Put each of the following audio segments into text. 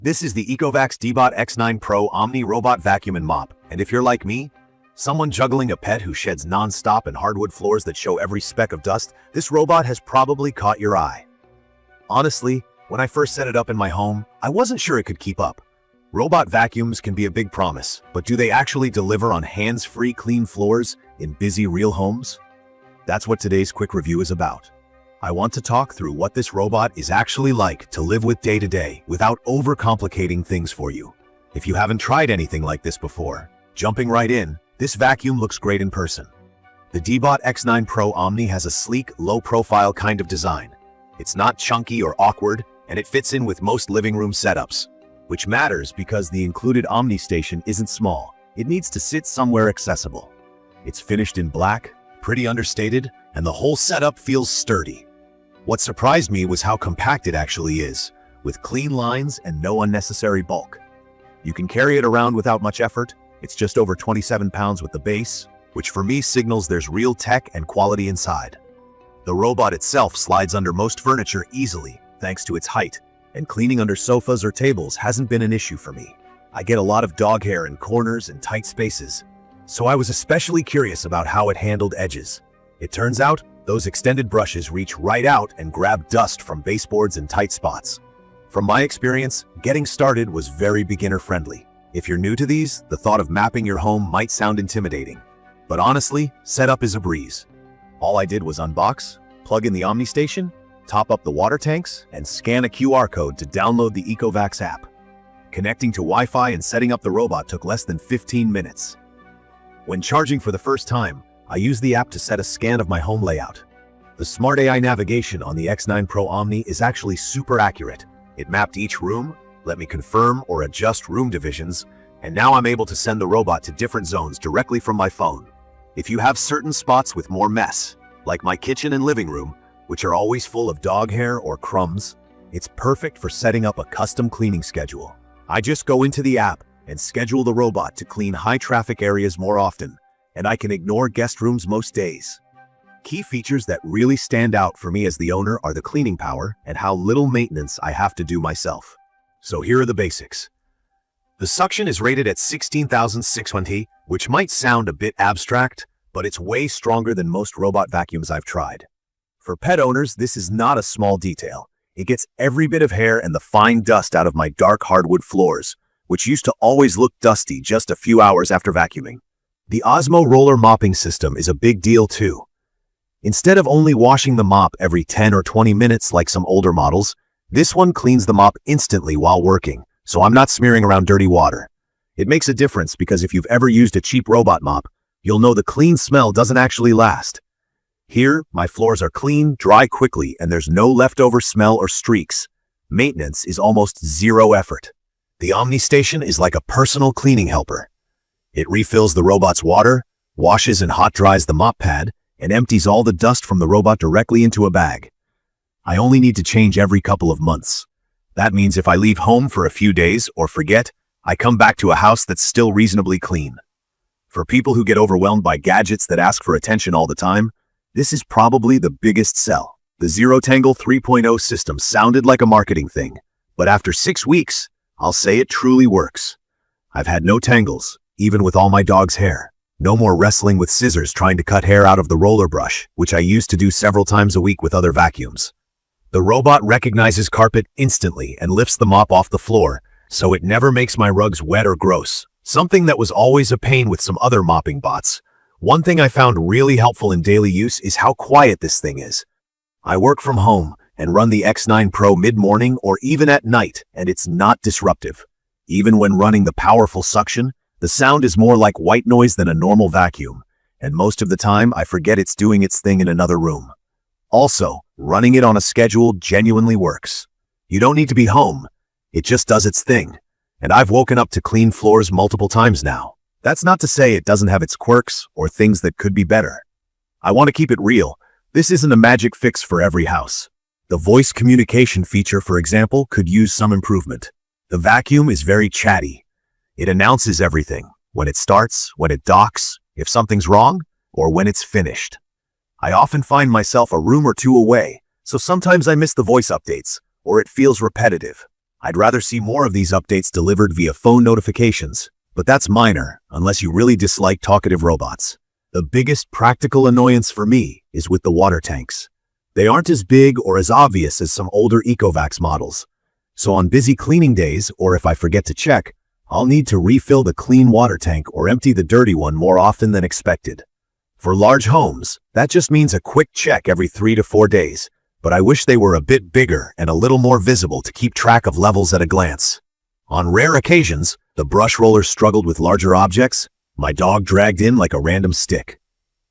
This is the ECOVACS DEEBOT X9 Pro Omni Robot Vacuum and Mop, and if you're like me, someone juggling a pet who sheds non-stop and hardwood floors that show every speck of dust, this robot has probably caught your eye. Honestly, when I first set it up in my home, I wasn't sure it could keep up. Robot vacuums can be a big promise, but do they actually deliver on hands-free clean floors in busy real homes? That's what today's quick review is about. I want to talk through what this robot is actually like to live with day to day without overcomplicating things for you. If you haven't tried anything like this before, jumping right in, this vacuum looks great in person. The DEEBOT X9 Pro Omni has a sleek, low-profile kind of design. It's not chunky or awkward, and it fits in with most living room setups, which matters because the included Omni Station isn't small. It needs to sit somewhere accessible. It's finished in black, pretty understated, and the whole setup feels sturdy. What surprised me was how compact it actually is, with clean lines and no unnecessary bulk. You can carry it around without much effort. It's just over 27 pounds with the base, which for me signals there's real tech and quality inside. The robot itself slides under most furniture easily, thanks to its height, and cleaning under sofas or tables hasn't been an issue for me. I get a lot of dog hair in corners and tight spaces, so I was especially curious about how it handled edges. It turns out, those extended brushes reach right out and grab dust from baseboards and tight spots. From my experience, getting started was very beginner-friendly. If you're new to these, the thought of mapping your home might sound intimidating. But honestly, setup is a breeze. All I did was unbox, plug in the Omni Station, top up the water tanks, and scan a QR code to download the ECOVACS app. Connecting to Wi-Fi and setting up the robot took less than 15 minutes. When charging for the first time, I used the app to set a scan of my home layout. The smart AI navigation on the X9 Pro Omni is actually super accurate. It mapped each room, let me confirm or adjust room divisions, and now I'm able to send the robot to different zones directly from my phone. If you have certain spots with more mess, like my kitchen and living room, which are always full of dog hair or crumbs, it's perfect for setting up a custom cleaning schedule. I just go into the app and schedule the robot to clean high-traffic areas more often, and I can ignore guest rooms most days. Key features that really stand out for me as the owner are the cleaning power and how little maintenance I have to do myself. So here are the basics. The suction is rated at 16,620, which might sound a bit abstract, but it's way stronger than most robot vacuums I've tried. For pet owners, this is not a small detail. It gets every bit of hair and the fine dust out of my dark hardwood floors, which used to always look dusty just a few hours after vacuuming. The OZMO Roller mopping system is a big deal too. Instead of only washing the mop every 10 or 20 minutes like some older models, this one cleans the mop instantly while working, so I'm not smearing around dirty water. It makes a difference because if you've ever used a cheap robot mop, you'll know the clean smell doesn't actually last. Here, my floors are clean, dry quickly, and there's no leftover smell or streaks. Maintenance is almost zero effort. The Omni Station is like a personal cleaning helper. It refills the robot's water, washes and hot dries the mop pad, and empties all the dust from the robot directly into a bag. I only need to change every couple of months. That means if I leave home for a few days or forget, I come back to a house that's still reasonably clean. For people who get overwhelmed by gadgets that ask for attention all the time, this is probably the biggest sell. The ZeroTangle 3.0 system sounded like a marketing thing, but after 6 weeks, I'll say it truly works. I've had no tangles, even with all my dog's hair. No more wrestling with scissors trying to cut hair out of the roller brush, which I used to do several times a week with other vacuums. The robot recognizes carpet instantly and lifts the mop off the floor, so it never makes my rugs wet or gross, something that was always a pain with some other mopping bots. One thing I found really helpful in daily use is how quiet this thing is. I work from home and run the X9 Pro mid-morning or even at night, and it's not disruptive. Even when running the powerful suction, the sound is more like white noise than a normal vacuum, and most of the time I forget it's doing its thing in another room. Also, running it on a schedule genuinely works. You don't need to be home. It just does its thing. And I've woken up to clean floors multiple times now. That's not to say it doesn't have its quirks or things that could be better. I want to keep it real. This isn't a magic fix for every house. The voice communication feature, for example, could use some improvement. The vacuum is very chatty. It announces everything, when it starts, when it docks, if something's wrong, or when it's finished. I often find myself a room or two away, so sometimes I miss the voice updates, or it feels repetitive. I'd rather see more of these updates delivered via phone notifications, but that's minor unless you really dislike talkative robots. The biggest practical annoyance for me is with the water tanks. They aren't as big or as obvious as some older ECOVACS models. So on busy cleaning days, or if I forget to check, I'll need to refill the clean water tank or empty the dirty one more often than expected. For large homes, that just means a quick check every 3 to 4 days, but I wish they were a bit bigger and a little more visible to keep track of levels at a glance. On rare occasions, the brush roller struggled with larger objects. My dog dragged in like a random stick.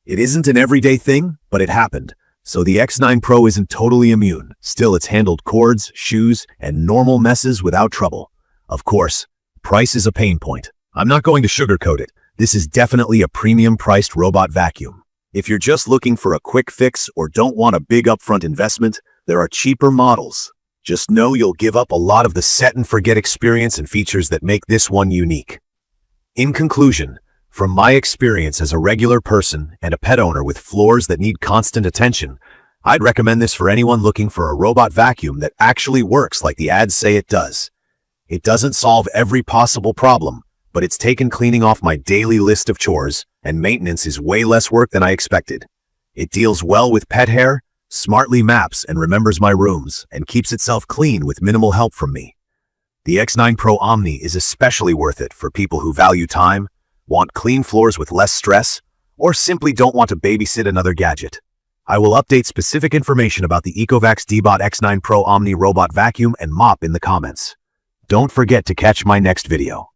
It isn't an everyday thing, but it happened, so the X9 Pro isn't totally immune. Still, it's handled cords, shoes, and normal messes without trouble. Of course, price is a pain point. I'm not going to sugarcoat it. This is definitely a premium-priced robot vacuum. If you're just looking for a quick fix or don't want a big upfront investment, there are cheaper models. Just know you'll give up a lot of the set-and-forget experience and features that make this one unique. In conclusion, from my experience as a regular person and a pet owner with floors that need constant attention, I'd recommend this for anyone looking for a robot vacuum that actually works like the ads say it does. It doesn't solve every possible problem, but it's taken cleaning off my daily list of chores, and maintenance is way less work than I expected. It deals well with pet hair, smartly maps and remembers my rooms, and keeps itself clean with minimal help from me. The X9 Pro Omni is especially worth it for people who value time, want clean floors with less stress, or simply don't want to babysit another gadget. I will update specific information about the ECOVACS DEEBOT X9 Pro Omni robot vacuum and mop in the comments. Don't forget to catch my next video.